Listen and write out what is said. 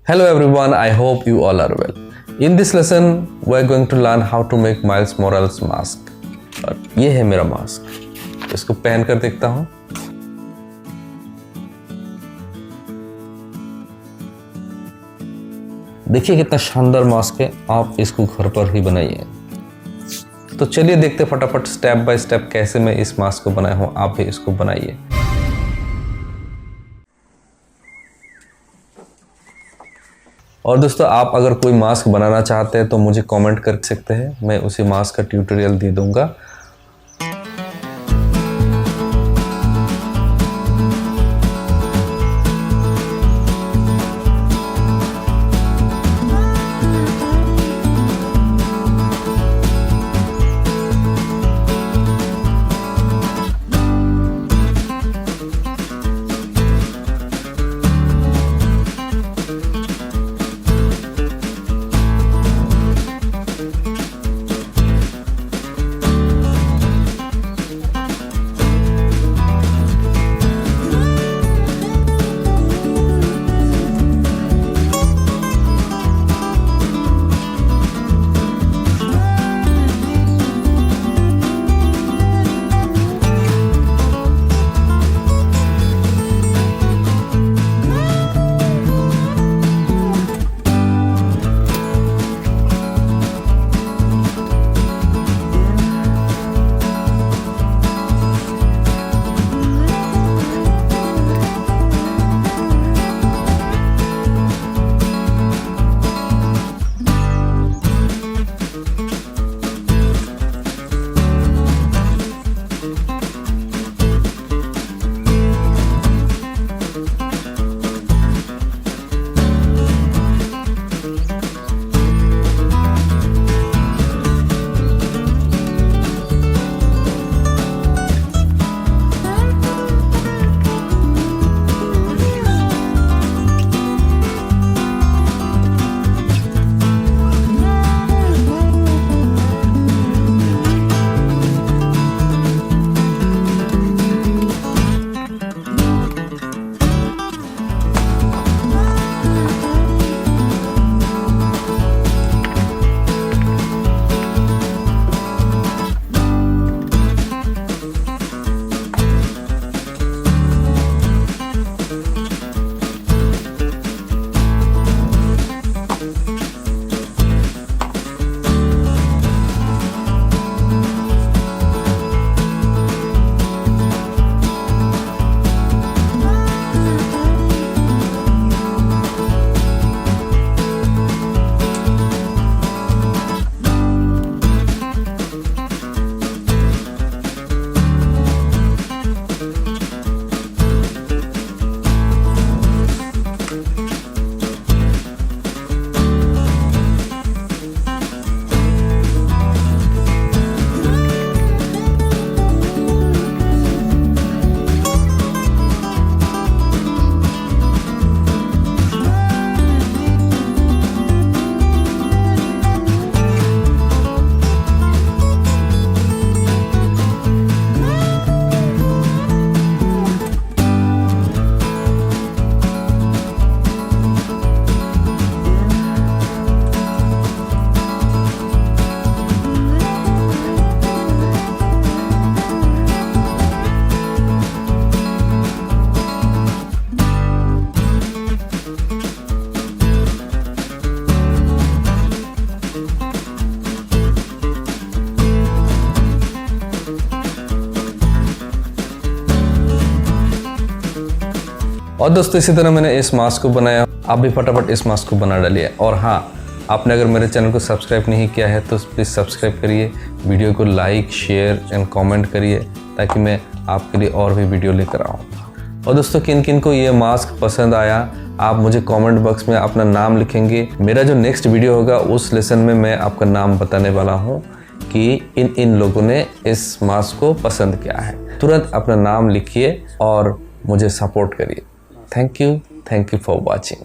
Hello everyone, I hope you all are well. In this lesson, we are going to learn how to make Miles Morales mask. और ये है मेरा mask, इसको पहन कर देखता हूँ। देखिए कितना शानदार मास्क है, आप इसको घर पर ही बनाइए। तो चलिए देखते फटाफट स्टेप बाय स्टेप कैसे मैं इस मास्क को बनाया हूँ, आप भी इसको बनाइए। और दोस्तों, आप अगर कोई मास्क बनाना चाहते हैं तो मुझे कमेंट कर सकते हैं, मैं उसी मास्क का ट्यूटोरियल दे दूंगा। और दोस्तों, इसी तरह मैंने इस मास्क को बनाया, आप भी फटाफट इस मास्क को बना डालिए। और हाँ, आपने अगर मेरे चैनल को सब्सक्राइब नहीं किया है तो प्लीज़ सब्सक्राइब करिए, वीडियो को लाइक शेयर एंड कमेंट करिए ताकि मैं आपके लिए और भी वीडियो लेकर आऊँ। और दोस्तों, किन किन को ये मास्क पसंद आया, आप मुझे कमेंट बॉक्स में अपना नाम लिखेंगे। मेरा जो नेक्स्ट वीडियो होगा उस लेसन में मैं आपका नाम बताने वाला हूँ कि इन लोगों ने इस मास्क को पसंद किया है। तुरंत अपना नाम लिखिए और मुझे सपोर्ट करिए। Thank you for watching.